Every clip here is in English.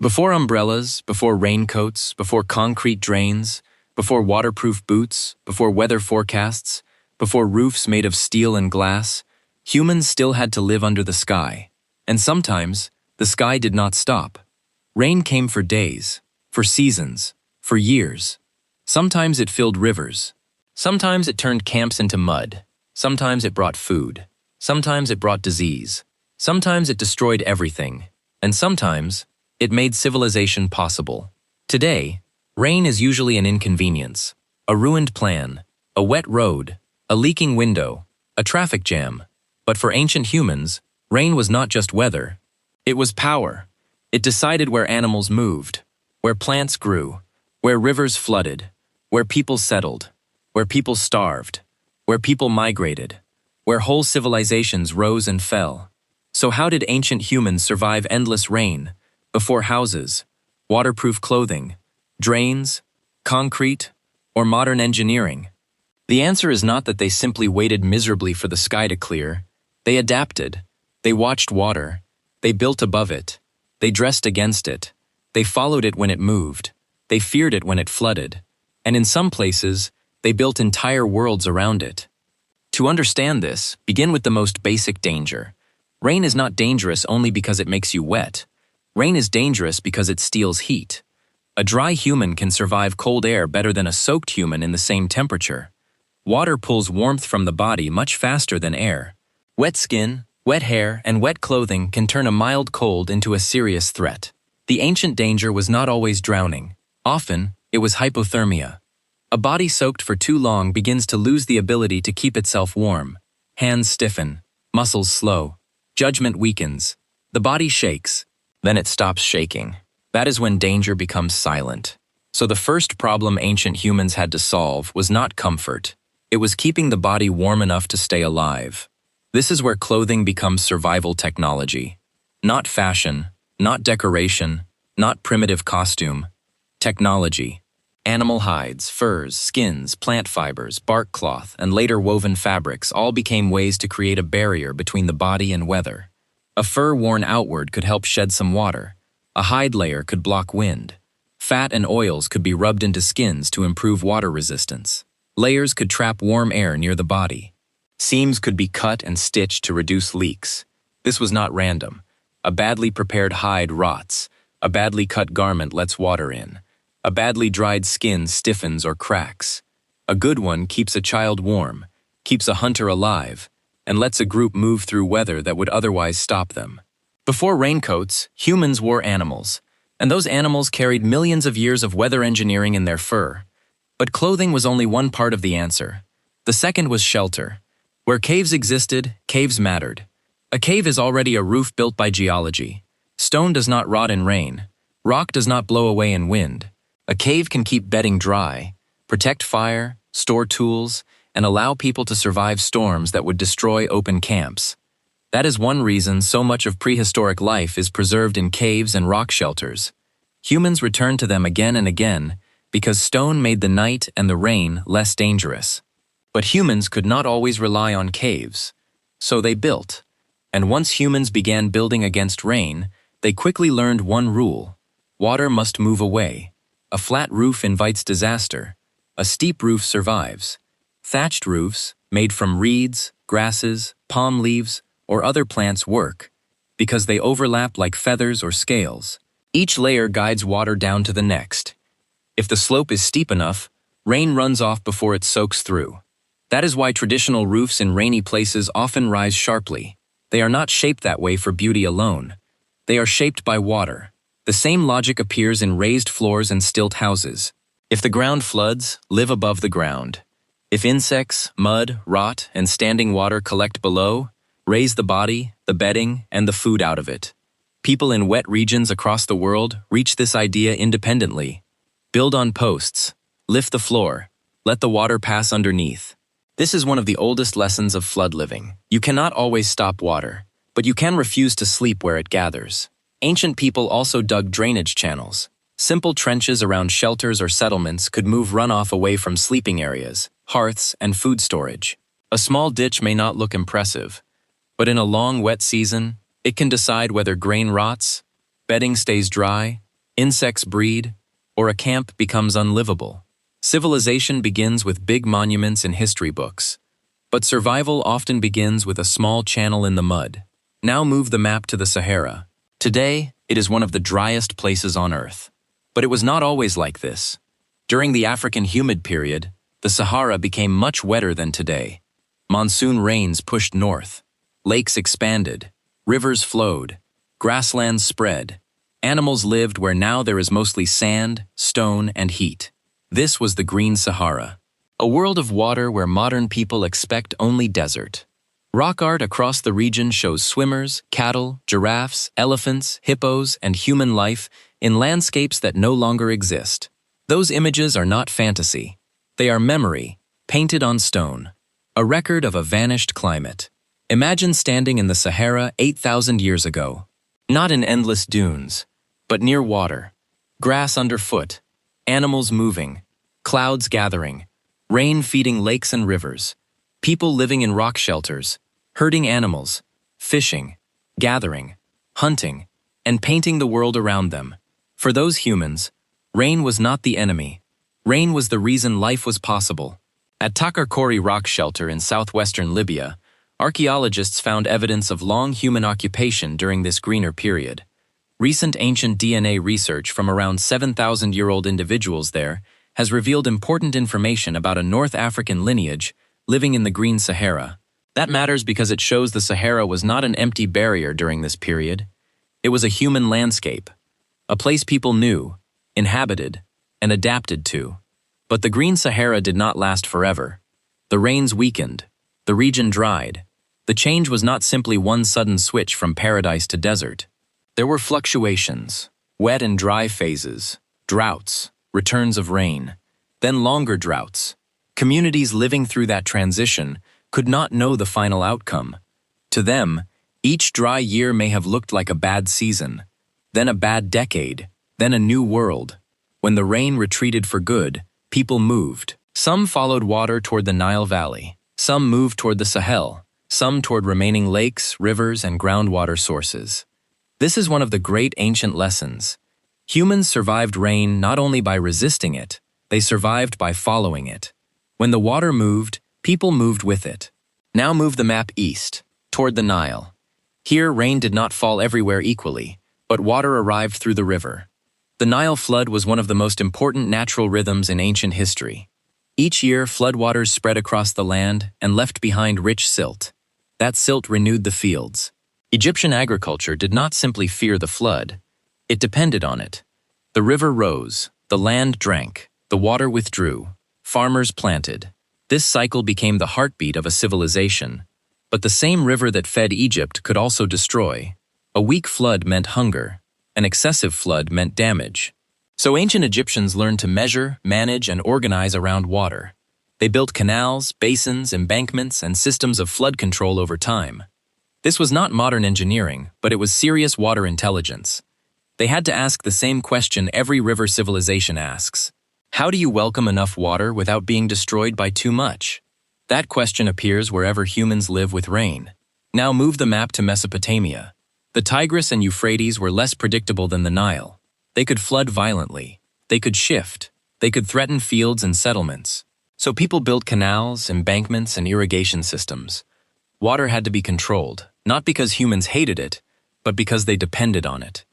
Before umbrellas, before raincoats, before concrete drains, before waterproof boots, before weather forecasts, before roofs made of steel and glass, humans still had to live under the sky. And sometimes, the sky did not stop. Rain came for days, for seasons, for years. Sometimes it filled rivers. Sometimes it turned camps into mud. Sometimes it brought food. Sometimes it brought disease. Sometimes it destroyed everything. And sometimes, it made civilization possible. Today, rain is usually an inconvenience, a ruined plan, a wet road, a leaking window, a traffic jam. But for ancient humans, rain was not just weather. It was power. It decided where animals moved, where plants grew, where rivers flooded, where people settled, where people starved, where people migrated, where whole civilizations rose and fell. So how did ancient humans survive endless rain, before houses, waterproof clothing, drains, concrete, or modern engineering? The answer is not that they simply waited miserably for the sky to clear. They adapted. They watched water. They built above it. They dressed against it. They followed it when it moved. They feared it when it flooded. And in some places, they built entire worlds around it. To understand this, begin with the most basic danger. Rain is not dangerous only because it makes you wet. Rain is dangerous because it steals heat. A dry human can survive cold air better than a soaked human in the same temperature. Water pulls warmth from the body much faster than air. Wet skin, wet hair, and wet clothing can turn a mild cold into a serious threat. The ancient danger was not always drowning. Often, it was hypothermia. A body soaked for too long begins to lose the ability to keep itself warm. Hands stiffen, muscles slow, judgment weakens. The body shakes. Then it stops shaking. That is when danger becomes silent. So the first problem ancient humans had to solve was not comfort. It was keeping the body warm enough to stay alive. This is where clothing becomes survival technology. Not fashion, not decoration, not primitive costume. Technology. Animal hides, furs, skins, plant fibers, bark cloth, and later woven fabrics all became ways to create a barrier between the body and weather. A fur worn outward could help shed some water. A hide layer could block wind. Fat and oils could be rubbed into skins to improve water resistance. Layers could trap warm air near the body. Seams could be cut and stitched to reduce leaks. This was not random. A badly prepared hide rots. A badly cut garment lets water in. A badly dried skin stiffens or cracks. A good one keeps a child warm, keeps a hunter alive, and lets a group move through weather that would otherwise stop them. Before raincoats, humans wore animals, and those animals carried millions of years of weather engineering in their fur. But clothing was only one part of the answer. The second was shelter. Where caves existed, caves mattered. A cave is already a roof built by geology. Stone does not rot in rain. Rock does not blow away in wind. A cave can keep bedding dry, protect fire, store tools, and allow people to survive storms that would destroy open camps. That is one reason so much of prehistoric life is preserved in caves and rock shelters. Humans returned to them again and again because stone made the night and the rain less dangerous. But humans could not always rely on caves, so they built. And once humans began building against rain, they quickly learned one rule: water must move away. A flat roof invites disaster. A steep roof survives. Thatched roofs, made from reeds, grasses, palm leaves, or other plants work, because they overlap like feathers or scales. Each layer guides water down to the next. If the slope is steep enough, rain runs off before it soaks through. That is why traditional roofs in rainy places often rise sharply. They are not shaped that way for beauty alone. They are shaped by water. The same logic appears in raised floors and stilt houses. If the ground floods, live above the ground. If insects, mud, rot, and standing water collect below, raise the body, the bedding, and the food out of it. People in wet regions across the world reach this idea independently. Build on posts. Lift the floor. Let the water pass underneath. This is one of the oldest lessons of flood living. You cannot always stop water, but you can refuse to sleep where it gathers. Ancient people also dug drainage channels. Simple trenches around shelters or settlements could move runoff away from sleeping areas, hearths, and food storage. A small ditch may not look impressive, but in a long wet season, it can decide whether grain rots, bedding stays dry, insects breed, or a camp becomes unlivable. Civilization begins with big monuments in history books, but survival often begins with a small channel in the mud. Now move the map to the Sahara. Today, it is one of the driest places on Earth. But it was not always like this. During the African humid period, the Sahara became much wetter than today. Monsoon rains pushed north. Lakes expanded. Rivers flowed. Grasslands spread. Animals lived where now there is mostly sand, stone, and heat. This was the Green Sahara, a world of water where modern people expect only desert. Rock art across the region shows swimmers, cattle, giraffes, elephants, hippos, and human life in landscapes that no longer exist. Those images are not fantasy. They are memory, painted on stone, a record of a vanished climate. Imagine standing in the Sahara 8,000 years ago, not in endless dunes, but near water, grass underfoot, animals moving, clouds gathering, rain feeding lakes and rivers, people living in rock shelters, herding animals, fishing, gathering, hunting, and painting the world around them. For those humans, rain was not the enemy. Rain was the reason life was possible. At Takarkori rock shelter in southwestern Libya, archaeologists found evidence of long human occupation during this greener period. Recent ancient DNA research from around 7,000-year-old individuals there has revealed important information about a North African lineage living in the Green Sahara. That matters because it shows the Sahara was not an empty barrier during this period. It was a human landscape, a place people knew, inhabited, and adapted to. But the Green Sahara did not last forever. The rains weakened, the region dried. The change was not simply one sudden switch from paradise to desert. There were fluctuations, wet and dry phases, droughts, returns of rain, then longer droughts. Communities living through that transition could not know the final outcome. To them, each dry year may have looked like a bad season, then a bad decade, then a new world. When the rain retreated for good, people moved. Some followed water toward the Nile Valley, some moved toward the Sahel, some toward remaining lakes, rivers, and groundwater sources. This is one of the great ancient lessons. Humans survived rain not only by resisting it, they survived by following it. When the water moved, people moved with it. Now move the map east, toward the Nile. Here, rain did not fall everywhere equally, but water arrived through the river. The Nile flood was one of the most important natural rhythms in ancient history. Each year, floodwaters spread across the land and left behind rich silt. That silt renewed the fields. Egyptian agriculture did not simply fear the flood. It depended on it. The river rose, the land drank, the water withdrew, farmers planted. This cycle became the heartbeat of a civilization. But the same river that fed Egypt could also destroy. A weak flood meant hunger. An excessive flood meant damage. So ancient Egyptians learned to measure, manage, and organize around water. They built canals, basins, embankments, and systems of flood control over time. This was not modern engineering, but it was serious water intelligence. They had to ask the same question every river civilization asks. How do you welcome enough water without being destroyed by too much? That question appears wherever humans live with rain. Now move the map to Mesopotamia. The Tigris and Euphrates were less predictable than the Nile. They could flood violently. They could shift. They could threaten fields and settlements. So people built canals, embankments, and irrigation systems. Water had to be controlled, not because humans hated it, but because they depended on it.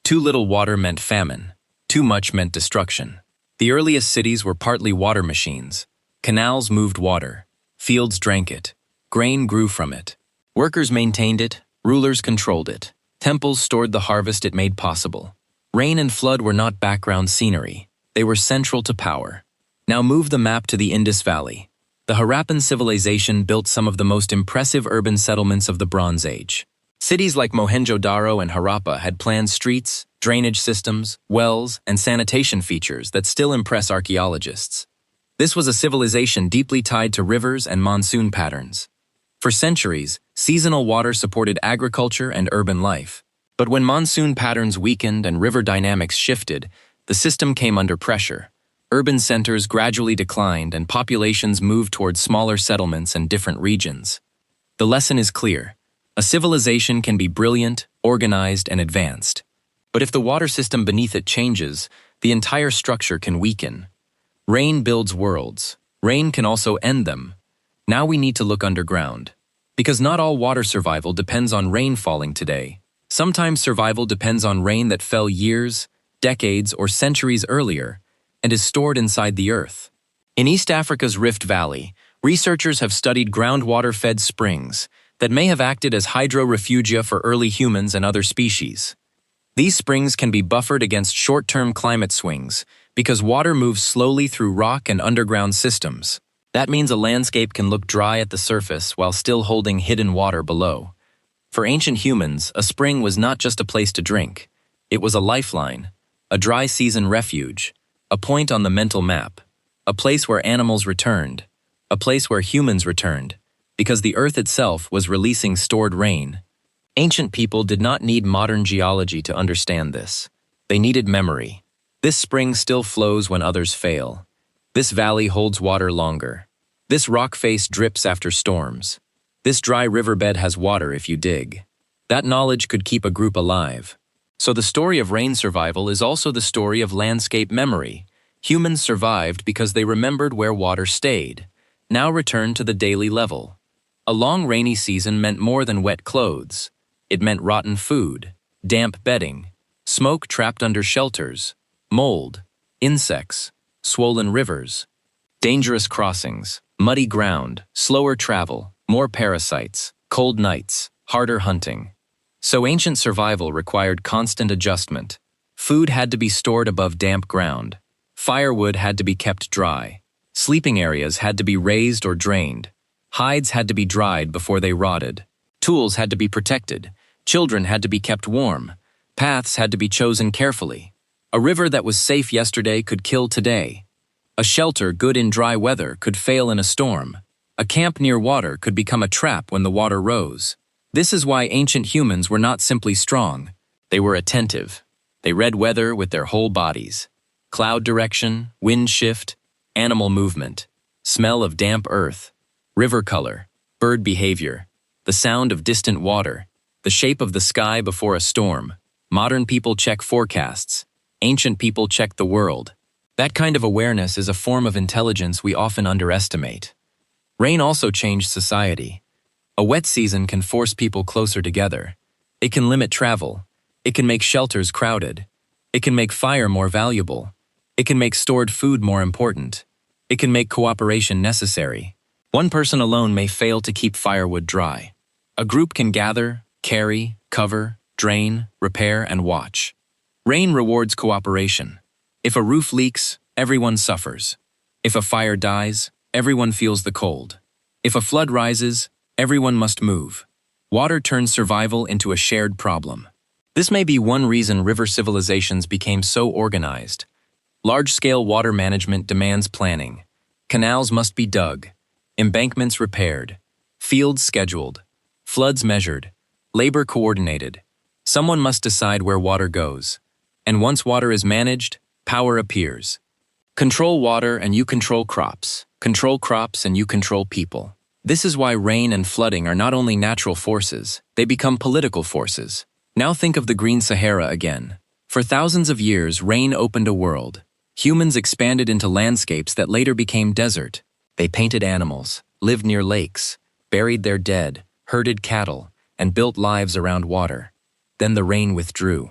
Too little water meant famine. Too much meant destruction. The earliest cities were partly water machines. Canals moved water. Fields drank it. Grain grew from it. Workers maintained it. Rulers controlled it. Temples stored the harvest it made possible. Rain and flood were not background scenery. They were central to power. Now move the map to the Indus Valley. The Harappan civilization built some of the most impressive urban settlements of the Bronze Age. Cities like Mohenjo-Daro and Harappa had planned streets, drainage systems, wells, and sanitation features that still impress archaeologists. This was a civilization deeply tied to rivers and monsoon patterns. For centuries, seasonal water supported agriculture and urban life. But when monsoon patterns weakened and river dynamics shifted, the system came under pressure. Urban centers gradually declined and populations moved toward smaller settlements and different regions. The lesson is clear. A civilization can be brilliant, organized, and advanced. But if the water system beneath it changes, the entire structure can weaken. Rain builds worlds. Rain can also end them. Now we need to look underground. Because not all water survival depends on rain falling today. Sometimes survival depends on rain that fell years, decades, or centuries earlier, and is stored inside the earth. In East Africa's Rift Valley, researchers have studied groundwater-fed springs that may have acted as hydro-refugia for early humans and other species. These springs can be buffered against short-term climate swings because water moves slowly through rock and underground systems. That means a landscape can look dry at the surface while still holding hidden water below. For ancient humans, a spring was not just a place to drink. It was a lifeline, a dry season refuge, a point on the mental map, a place where animals returned, a place where humans returned, because the earth itself was releasing stored rain. Ancient people did not need modern geology to understand this. They needed memory. This spring still flows when others fail. This valley holds water longer. This rock face drips after storms. This dry riverbed has water if you dig. That knowledge could keep a group alive. So the story of rain survival is also the story of landscape memory. Humans survived because they remembered where water stayed. Now return to the daily level. A long rainy season meant more than wet clothes. It meant rotten food, damp bedding, smoke trapped under shelters, mold, insects, swollen rivers, dangerous crossings, muddy ground, slower travel, more parasites, cold nights, harder hunting. So ancient survival required constant adjustment. Food had to be stored above damp ground. Firewood had to be kept dry. Sleeping areas had to be raised or drained. Hides had to be dried before they rotted. Tools had to be protected. Children had to be kept warm. Paths had to be chosen carefully. A river that was safe yesterday could kill today. A shelter good in dry weather could fail in a storm. A camp near water could become a trap when the water rose. This is why ancient humans were not simply strong. They were attentive. They read weather with their whole bodies. Cloud direction, wind shift, animal movement, smell of damp earth, river color, bird behavior, the sound of distant water, the shape of the sky before a storm. Modern people check forecasts. Ancient people check the world. That kind of awareness is a form of intelligence we often underestimate. Rain also changed society. A wet season can force people closer together. It can limit travel. It can make shelters crowded. It can make fire more valuable. It can make stored food more important. It can make cooperation necessary. One person alone may fail to keep firewood dry. A group can gather, carry, cover, drain, repair, and watch. Rain rewards cooperation. If a roof leaks, everyone suffers. If a fire dies, everyone feels the cold. If a flood rises, everyone must move. Water turns survival into a shared problem. This may be one reason river civilizations became so organized. Large-scale water management demands planning. Canals must be dug, embankments repaired, fields scheduled, floods measured, labor coordinated. Someone must decide where water goes. And once water is managed, power appears. Control water and you control crops. Control crops and you control people. This is why rain and flooding are not only natural forces, they become political forces. Now think of the Green Sahara again. For thousands of years, rain opened a world. Humans expanded into landscapes that later became desert. They painted animals, lived near lakes, buried their dead, herded cattle, and built lives around water. Then the rain withdrew.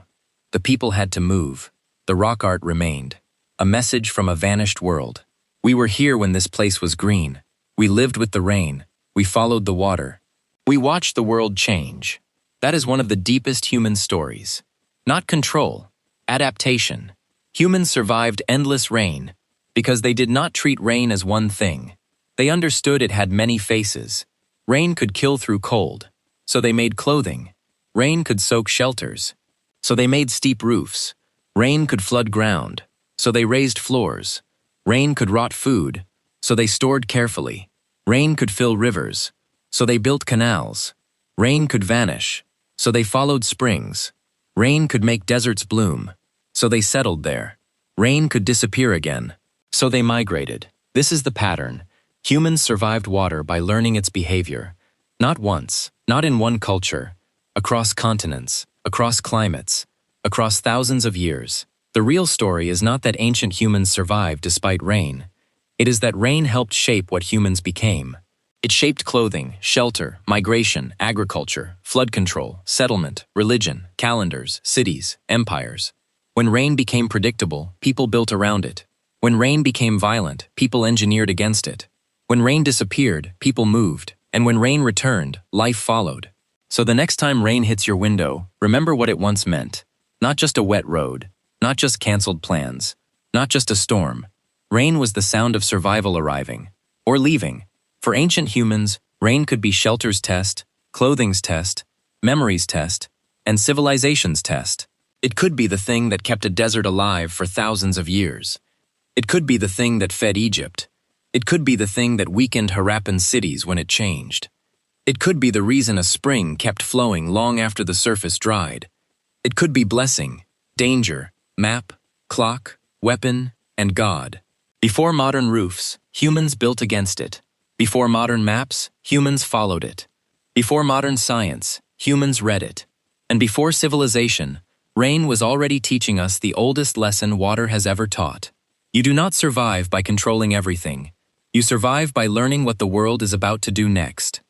The people had to move. The rock art remained. A message from a vanished world. We were here when this place was green. We lived with the rain. We followed the water. We watched the world change. That is one of the deepest human stories. Not control, adaptation. Humans survived endless rain because they did not treat rain as one thing. They understood it had many faces. Rain could kill through cold, so they made clothing. Rain could soak shelters, so they made steep roofs. Rain could flood ground, so they raised floors. Rain could rot food, so they stored carefully. Rain could fill rivers, so they built canals. Rain could vanish, so they followed springs. Rain could make deserts bloom, so they settled there. Rain could disappear again, so they migrated. This is the pattern. Humans survived water by learning its behavior. Not once, not in one culture, across continents, across climates, across thousands of years. The real story is not that ancient humans survived despite rain. It is that rain helped shape what humans became. It shaped clothing, shelter, migration, agriculture, flood control, settlement, religion, calendars, cities, empires. When rain became predictable, people built around it. When rain became violent, people engineered against it. When rain disappeared, people moved. And when rain returned, life followed. So the next time rain hits your window, remember what it once meant. Not just a wet road, not just canceled plans, not just a storm. Rain was the sound of survival arriving, or leaving. For ancient humans, rain could be shelter's test, clothing's test, memory's test, and civilization's test. It could be the thing that kept a desert alive for thousands of years. It could be the thing that fed Egypt. It could be the thing that weakened Harappan cities when it changed. It could be the reason a spring kept flowing long after the surface dried. It could be blessing, danger, map, clock, weapon, and God. Before modern roofs, humans built against it. Before modern maps, humans followed it. Before modern science, humans read it. And before civilization, rain was already teaching us the oldest lesson water has ever taught. You do not survive by controlling everything. You survive by learning what the world is about to do next.